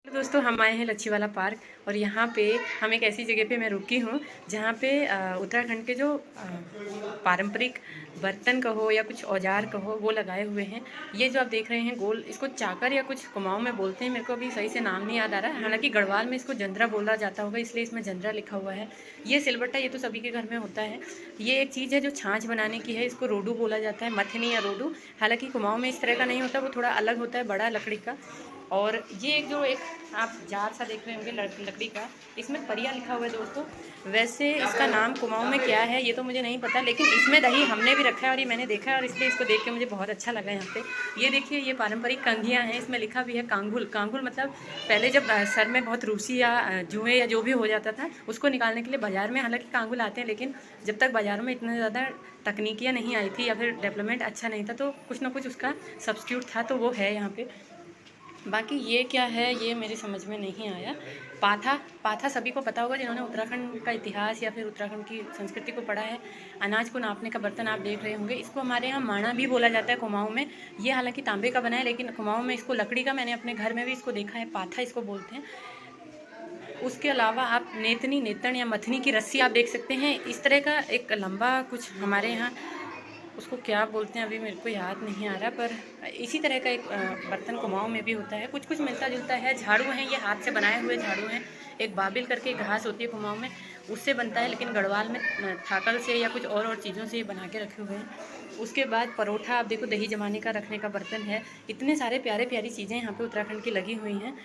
दोस्तों हम आए हैं लच्छीवाला पार्क और यहाँ पे हम एक ऐसी जगह पे मैं रुकी हूँ जहाँ पे उत्तराखंड के जो पारंपरिक बर्तन कहो या कुछ औजार कहो वो लगाए हुए हैं। ये जो आप देख रहे हैं गोल, इसको चाकर या कुछ कुमाऊं में बोलते हैं, मेरे को अभी सही से नाम नहीं याद आ रहा है। हालांकि गढ़वाल में इसको जंद्रा बोला जाता होगा, इसलिए इसमें जंद्रा लिखा हुआ है। ये सिलबट्टा, ये तो सभी के घर में होता है। ये एक चीज़ है जो छाछ बनाने की है, इसको रोडू बोला जाता है, मथनी या रोडू। हालांकि कुमाऊं में इस तरह का नहीं होता, वो थोड़ा अलग होता है, बड़ा लकड़ी का। और ये एक आप जार सा देख रहे होंगे लकड़ी का, इसमें परिया लिखा हुआ है दोस्तों। वैसे इसका नाम कुमाऊं में क्या है ये तो मुझे नहीं पता, लेकिन इसमें दही हमने भी रखा है और ये मैंने देखा है और इसलिए इसको देख के मुझे बहुत अच्छा लगा। यहाँ पे ये देखिए, ये पारंपरिक कंघियाँ हैं, इसमें लिखा भी है कांगुल। कांगुल मतलब पहले जब सर में बहुत रूसी या जुएँ या जो भी हो जाता था, उसको निकालने के लिए बाज़ार में हालांकि कांगुल आते हैं, लेकिन जब तक बाज़ारों में इतना ज़्यादा तकनीकियाँ नहीं आई थी या फिर डेवलपमेंट अच्छा नहीं था, तो कुछ ना कुछ उसका सब्स्टिट्यूट था, तो वो है यहाँ पे। बाकी ये क्या है ये मेरी समझ में नहीं आया। पाथा, पाथा सभी को पता होगा जिन्होंने उत्तराखंड का इतिहास या फिर उत्तराखंड की संस्कृति को पढ़ा है। अनाज को नापने का बर्तन आप देख रहे होंगे, इसको हमारे यहाँ माणा भी बोला जाता है कुमाऊं में। ये हालांकि तांबे का बना है, लेकिन कुमाऊं में इसको लकड़ी का, मैंने अपने घर में भी इसको देखा है, पाथा इसको बोलते हैं। उसके अलावा आप नेतनी, नेतन या मथनी की रस्सी आप देख सकते हैं। इस तरह का एक लंबा कुछ हमारे यहाँ उसको क्या बोलते हैं अभी मेरे को याद नहीं आ रहा, पर इसी तरह का एक बर्तन कुमाऊं में भी होता है। कुछ कुछ मिलता जुलता है। झाड़ू हैं, ये हाथ से बनाए हुए झाड़ू हैं। एक बाबिल करके घास होती है कुमाऊं में, उससे बनता है, लेकिन गढ़वाल में थाकल से या कुछ और चीज़ों से बना के रखे हुए हैं। उसके बाद परोठा आप देखो, दही जमाने का रखने का बर्तन है। इतने सारे प्यारे प्यारी चीज़ें यहाँ पे उत्तराखंड की लगी हुई हैं।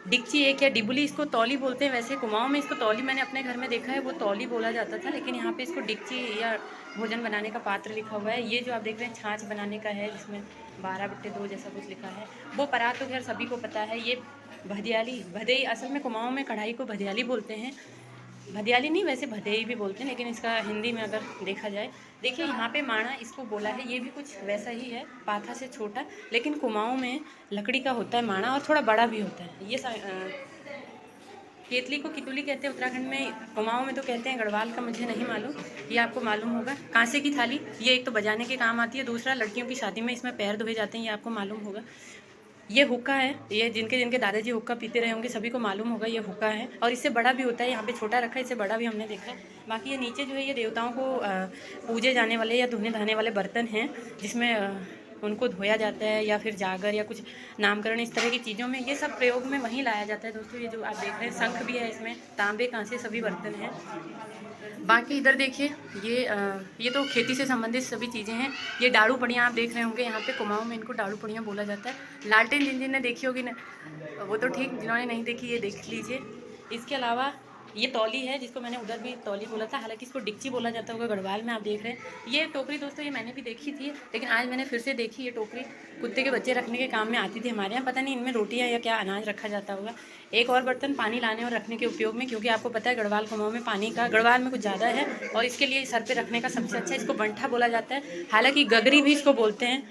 डिक्ची एक या डिबुली, इसको तौली बोलते हैं। वैसे कुमाऊं में इसको तौली मैंने अपने घर में देखा है, वो तौली बोला जाता था, लेकिन यहाँ पे इसको डिक्ची या भोजन बनाने का पात्र लिखा हुआ है। ये जो आप देख रहे हैं छाछ बनाने का है, जिसमें 12/2 जैसा कुछ लिखा है। वो परात तो खैर सभी को पता है। ये भदियाली, भदेई, असल में कुमाऊं में कढ़ाई को भदियाली बोलते हैं। भदियाली नहीं, वैसे भदेई भी बोलते हैं, लेकिन इसका हिंदी में अगर देखा जाए, देखिए यहाँ पे माणा इसको बोला है, ये भी कुछ वैसा ही है, पाथा से छोटा, लेकिन कुमाऊं में लकड़ी का होता है माणा और थोड़ा बड़ा भी होता है। ये केतली को कितुली कहते हैं उत्तराखंड में, कुमाऊं में तो कहते हैं। गढ़वाल का मुझे नहीं मालूम, ये आपको मालूम होगा। कांसे की थाली, ये एक तो बजाने के काम आती है, दूसरा लड़कियों की शादी में इसमें पैर धोए जाते हैं, ये आपको मालूम होगा। ये हुक्का है, ये जिनके जिनके दादाजी हुक्का पीते रहे होंगे सभी को मालूम होगा, ये हुक्का है। और इससे बड़ा भी होता है, यहाँ पे छोटा रखा है, इससे बड़ा भी हमने देखा है। बाकी ये नीचे जो है ये देवताओं को पूजे जाने वाले या धुने धाने वाले बर्तन हैं, जिसमें उनको धोया जाता है, या फिर जागर या कुछ नामकरण, इस तरह की चीज़ों में ये सब प्रयोग में वहीं लाया जाता है। दोस्तों ये जो आप देख रहे हैं शंख भी है इसमें, तांबे कांसे सभी बर्तन हैं। बाकी इधर देखिए, ये तो खेती से संबंधित सभी चीज़ें हैं। ये डाड़ू पड़ियाँ आप देख रहे होंगे, यहाँ पे कुमाऊं में इनको डाड़ू पड़ियाँ बोला जाता है। लालटेन जिन जिन ने देखी होगी ना, वो तो ठीक, जिन्होंने नहीं देखी ये देख लीजिए। इसके अलावा ये तौली है, जिसको मैंने उधर भी तौली बोला था, हालांकि इसको डिक्ची बोला जाता होगा गढ़वाल में, आप देख रहे हैं। ये टोकरी दोस्तों ये मैंने भी देखी थी, लेकिन आज मैंने फिर से देखी। ये टोकरी कुत्ते के बच्चे रखने के काम में आती थी हमारे यहाँ, पता नहीं इनमें रोटियाँ या क्या अनाज रखा जाता होगा। एक और बर्तन पानी लाने और रखने के उपयोग में, क्योंकि आपको पता है गढ़वाल कुमाऊं में पानी का, गढ़वाल में कुछ ज़्यादा है, और इसके लिए सर पे रखने का सबसे अच्छा, इसको बंठा बोला जाता है, हालांकि गगरी भी इसको बोलते हैं।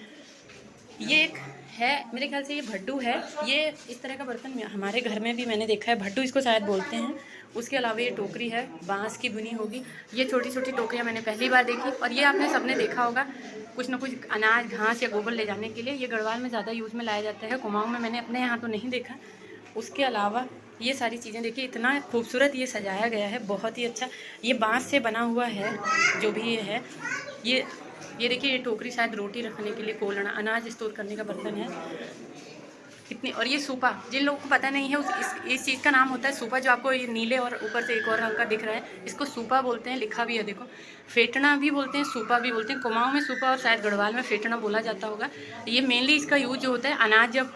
ये एक है, मेरे ख्याल से ये भड्डू है। ये इस तरह का बर्तन हमारे घर में भी मैंने देखा है, भड्डू इसको शायद बोलते हैं। उसके अलावा ये टोकरी है, बांस की बुनी होगी। ये छोटी छोटी टोकरियाँ मैंने पहली बार देखी, और ये आपने सबने देखा होगा, कुछ ना कुछ अनाज, घास या गोबर ले जाने के लिए। ये गढ़वाल में ज़्यादा यूज़ में लाया जाता है, कुमाऊं में मैंने अपने यहाँ तो नहीं देखा। उसके अलावा ये सारी चीज़ें देखिए, इतना खूबसूरत ये सजाया गया है, बहुत ही अच्छा। ये बांस से बना हुआ है जो भी ये है। ये देखिए, ये टोकरी शायद रोटी रखने के लिए, कोलना, अनाज स्टोर करने का बर्तन है। कितनी, और ये सूपा, जिन लोगों को पता नहीं है इस चीज़ का नाम होता है सूपा, जो आपको ये नीले और ऊपर से एक और रंग का दिख रहा है, इसको सूपा बोलते हैं, लिखा भी है देखो। फेटना भी बोलते हैं, सूपा भी बोलते हैं। कुमाऊं में सूपा और शायद गढ़वाल में फेटना बोला जाता होगा। ये मेनली इसका यूज जो होता है, अनाज जब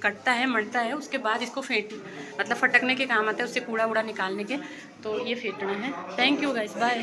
कटता है, मरता है, उसके बाद इसको मतलब फटकने के काम आता है, उससे कूड़ा वूड़ा निकालने के, तो ये फेटना है। Thank you guys, bye.